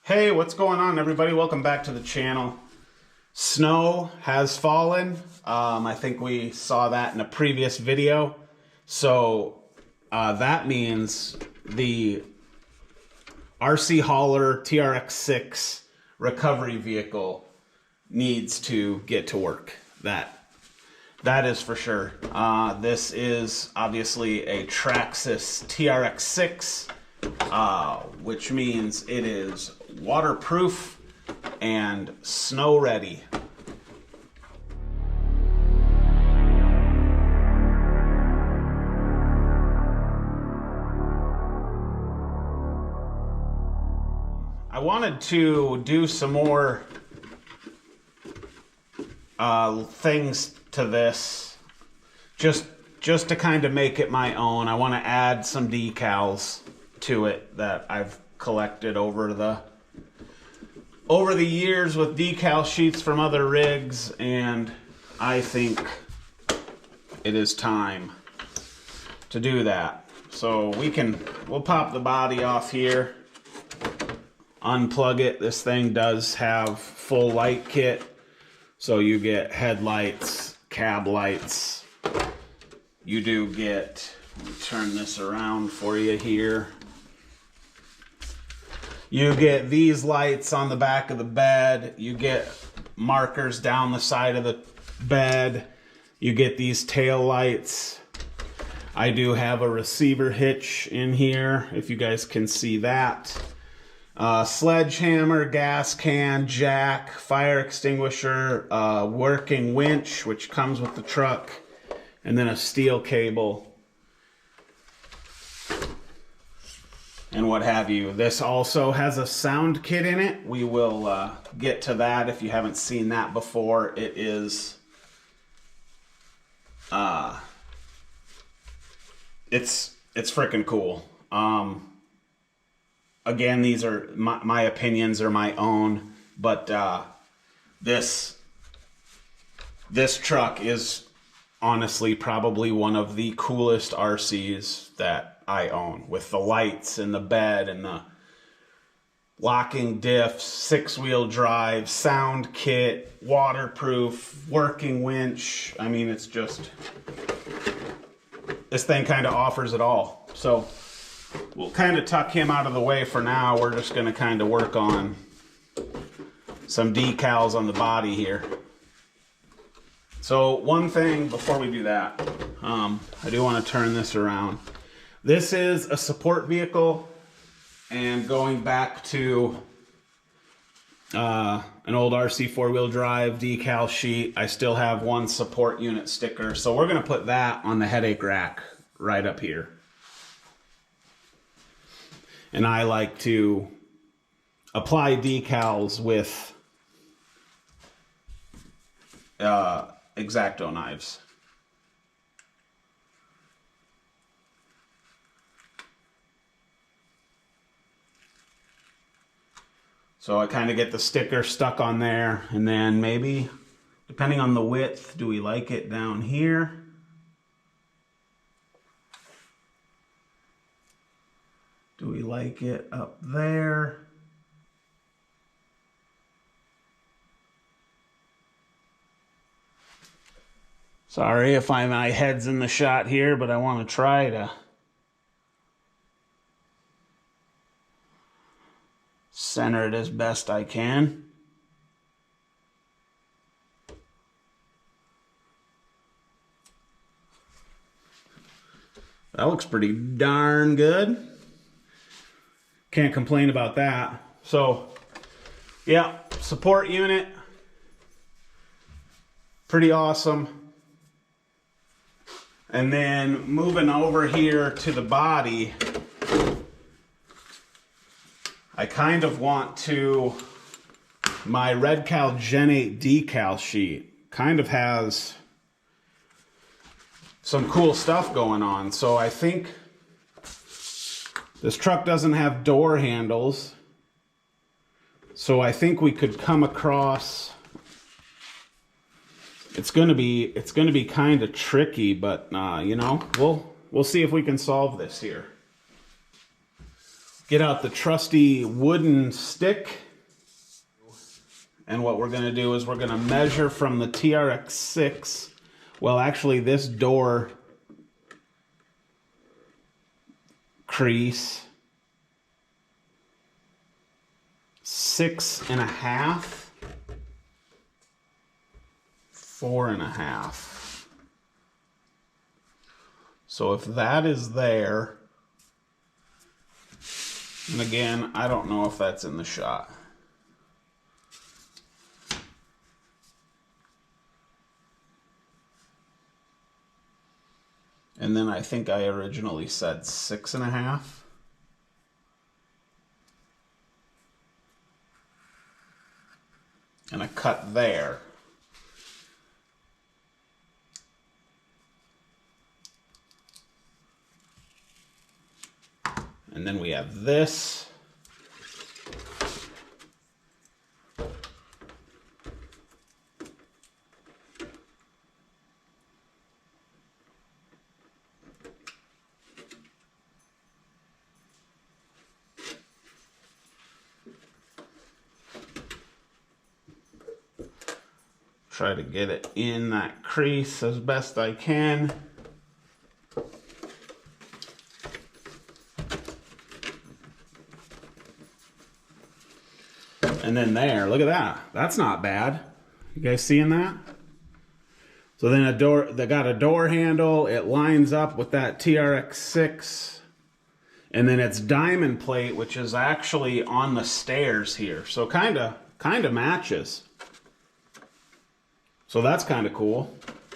Hey, what's going on, everybody? Welcome back to the channel. Snow has fallen. I think we saw that in a previous video. So that means the RC hauler Trx6 recovery vehicle needs to get to work. That is for sure. This is obviously a Traxxas Trx6, which means it is waterproof and snow ready. I wanted to do some more things to this, just to kind of make it my own. I want to add some decals to it that I've collected over the years with decal sheets from other rigs, and I think it is time to do that. So we'll pop the body off here, unplug it. This thing does have full light kit, so you get headlights, cab lights. You do get, let me turn this around for you here. You get these lights on the back of the bed. You get markers down the side of the bed. You get these tail lights. I do have a receiver hitch in here, if you guys can see that. Sledgehammer, gas can, jack, fire extinguisher, working winch, which comes with the truck, and then a steel cable, and what have you. This also has a sound kit in it. We will get to that if you haven't seen that before. It is, it's freaking cool. Again, these are my opinions are my own, but this truck is honestly probably one of the coolest RCs that I own, with the lights and the bed and the locking diffs, 6-wheel drive, sound kit, waterproof, working winch. I mean, it's just, this thing kind of offers it all. So we'll kind of tuck him out of the way for now. We're just going to kind of work on some decals on the body here. So one thing before we do that, I do want to turn this around. This is a support vehicle, and going back to an old RC 4-wheel drive decal sheet, I still have one support unit sticker. So we're going to put that on the headache rack right up here. And I like to apply decals with X-Acto knives. So I kind of get the sticker stuck on there, and then maybe, depending on the width, do we like it down here? Do we like it up there? Sorry if my head's in the shot here, but I want to try to center it as best I can. That looks pretty darn good. Can't complain about that. So, yeah, support unit. Pretty awesome. And then moving over here to the body, I kind of want to, my Red Cal Gen 8 decal sheet kind of has some cool stuff going on. So I think this truck doesn't have door handles. So I think we could come across, it's going to be kind of tricky, but you know, we'll see if we can solve this here. get out the trusty wooden stick. And what we're going to do is we're going to measure from the Trx6. Well, actually, this door crease 6.5, 4.5. So if that is there, and again, I don't know if that's in the shot. And then I think I originally said 6.5. And a cut there. And then we have this. Try to get it in that crease as best I can. And then there, look at that. That's not bad. You guys seeing that? So then a door, they got a door handle. It lines up with that Trx6. And then it's diamond plate, which is actually on the stairs here. So kind of matches. So that's kind of cool.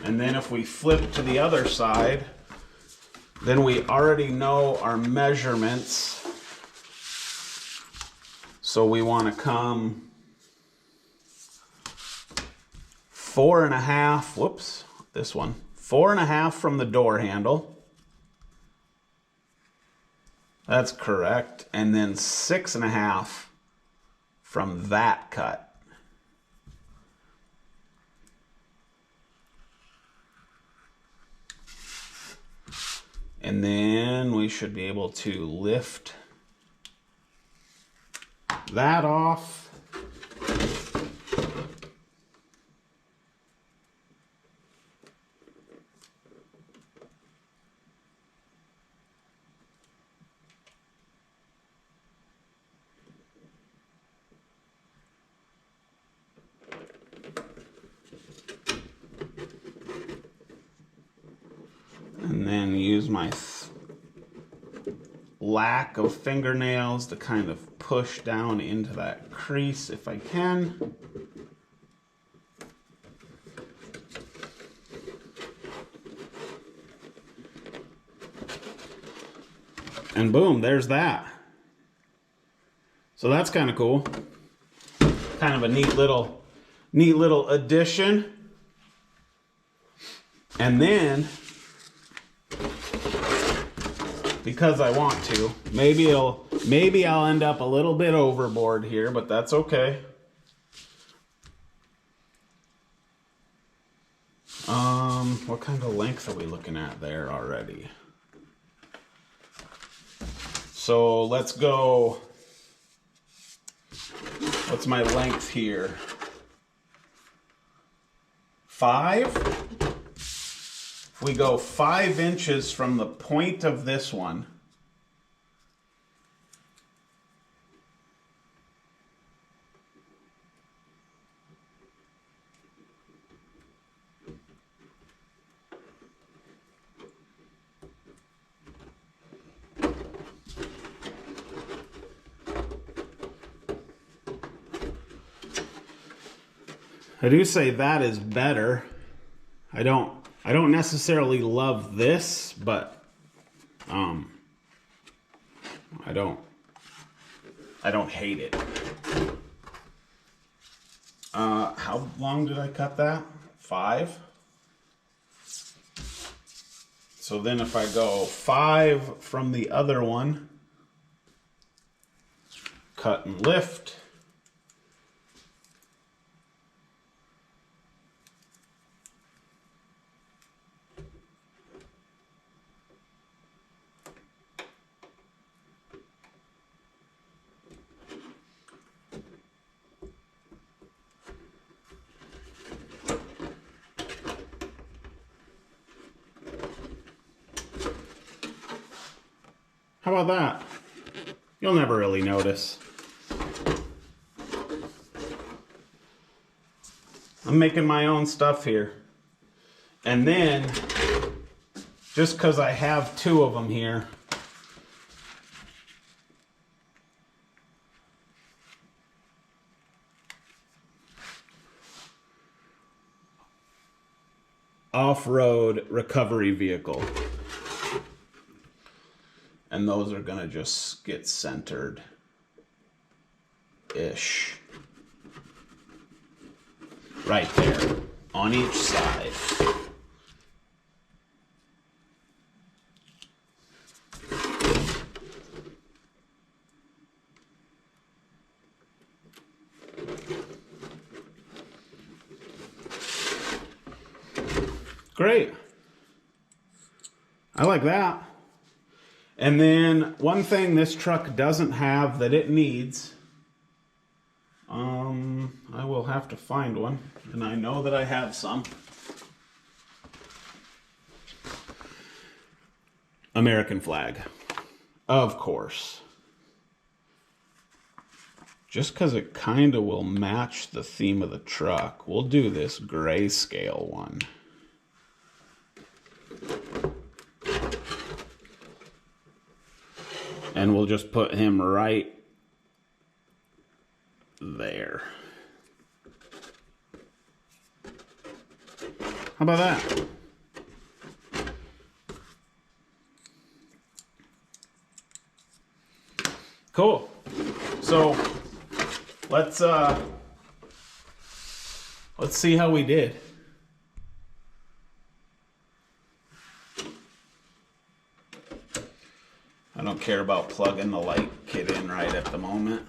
And then if we flip to the other side, then we already know our measurements. So we want to come 4.5, whoops, this one, 4.5 from the door handle. That's correct. And then 6.5 from that cut. And then we should be able to lift that off. And then use my lack of fingernails to kind of push down into that crease if I can. And boom, there's that. So that's kind of cool. Kind of a neat little addition. And then, because I want to, maybe I'll end up a little bit overboard here, but that's okay. What kind of length are we looking at there already? So let's go, what's my length here? 5? If we go 5 inches from the point of this one, I do say that is better. I don't necessarily love this, but I don't hate it. How long did I cut that? 5. So then if I go 5 from the other one, cut and lift. How about that? You'll never really notice. I'm making my own stuff here. And then, just because I have two of them here, off-road recovery vehicle. And those are gonna just get centered-ish. Right there, on each side. Great. I like that. And then one thing this truck doesn't have that it needs, I will have to find one, and I know that I have some. American flag, of course. Just because it kind of will match the theme of the truck, we'll do this grayscale one. And we'll just put him right there. How about that? Cool. So let's see how we did. I don't care about plugging the light kit in right at the moment.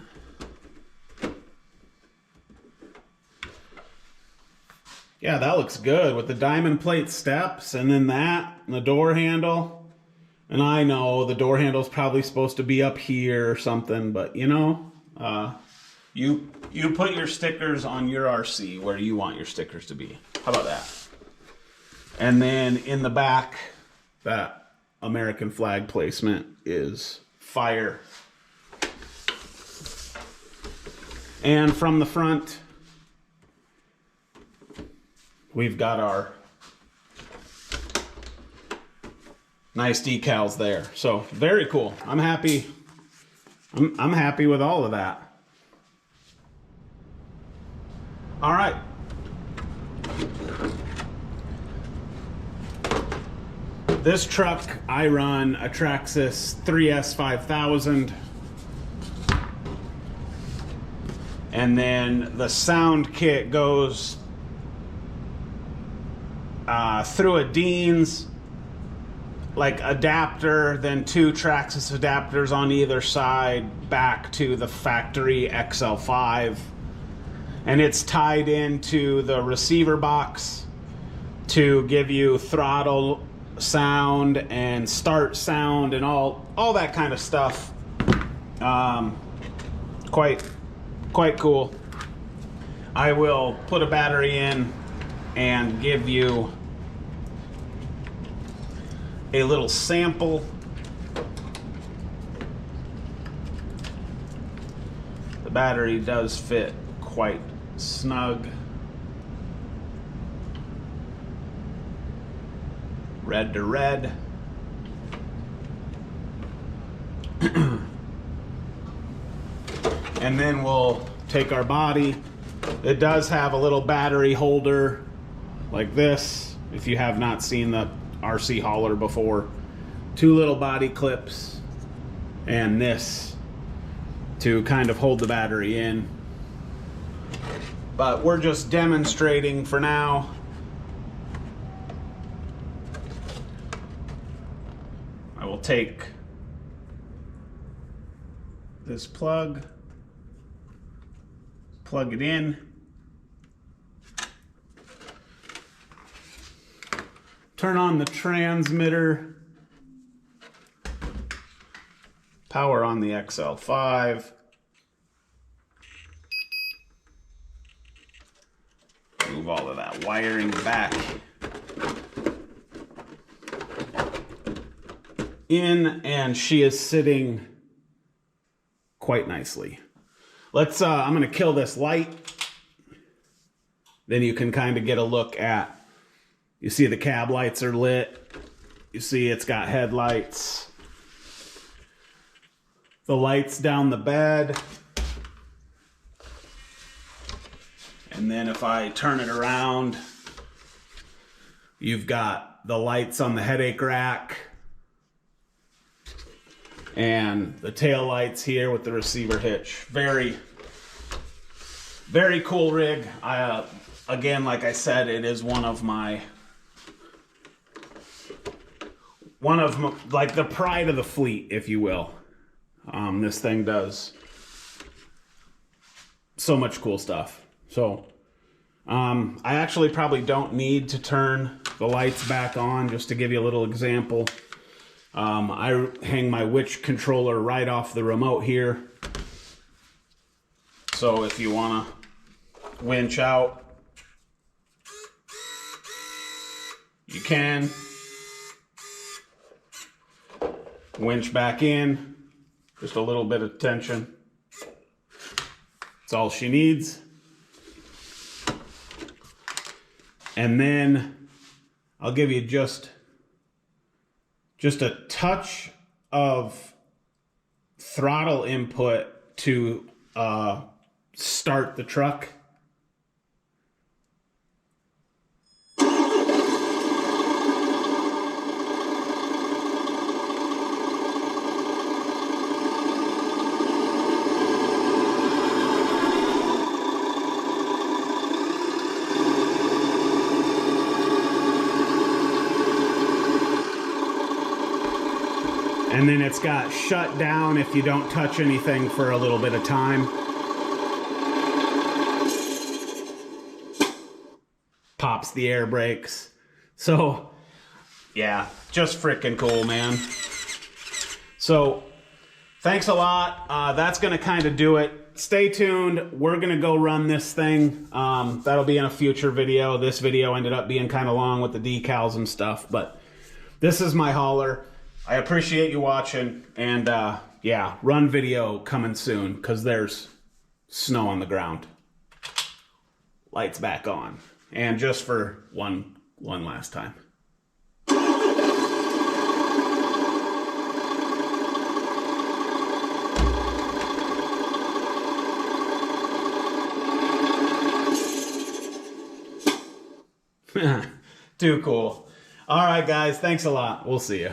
Yeah, that looks good with the diamond plate steps and then that and the door handle. And I know the door handle's probably supposed to be up here or something, but you know, you put your stickers on your RC where you want your stickers to be. How about that? And then in the back, that American flag placement is fire. And from the front, we've got our nice decals there. So very cool. I'm happy. I'm happy with all of that. All right. This truck, I run a Traxxas 3S 5000. And then the sound kit goes through a Dean's like adapter, then two Traxxas adapters on either side back to the factory XL5. And it's tied into the receiver box to give you throttle sound and start sound and all that kind of stuff. Quite cool. I will put a battery in and give you a little sample. The battery does fit quite snug. Red to red. And then we'll take our body. It does have a little battery holder like this, if you have not seen the RC hauler before. Two little body clips and this to kind of hold the battery in. But we're just demonstrating for now. I will take this plug, plug it in, turn on the transmitter, power on the XL5, move all of that wiring back. in, and she is sitting quite nicely. Let's, I'm going to kill this light. Then you can kind of get a look at, you see the cab lights are lit. You see it's got headlights. The lights down the bed. And then if I turn it around, you've got the lights on the headache rack. And the tail lights here with the receiver hitch. Very, very cool rig. Again, like I said, it is one of like the pride of the fleet, if you will. This thing does so much cool stuff. So I actually probably don't need to turn the lights back on, just to give you a little example. I hang my winch controller right off the remote here. So if you want to winch out, you can. Winch back in. Just a little bit of tension. That's all she needs. And then I'll give you just a touch of throttle input to start the truck. And then it's got shut down if you don't touch anything for a little bit of time. Pops the air brakes. So, yeah, just freaking cool, man. So, thanks a lot. That's going to kind of do it. Stay tuned. We're going to go run this thing. That'll be in a future video. This video ended up being kind of long with the decals and stuff, but this is my hauler. I appreciate you watching, and yeah, run video coming soon, because there's snow on the ground. Lights back on. And just for one last time. Too cool. All right, guys, thanks a lot. We'll see you.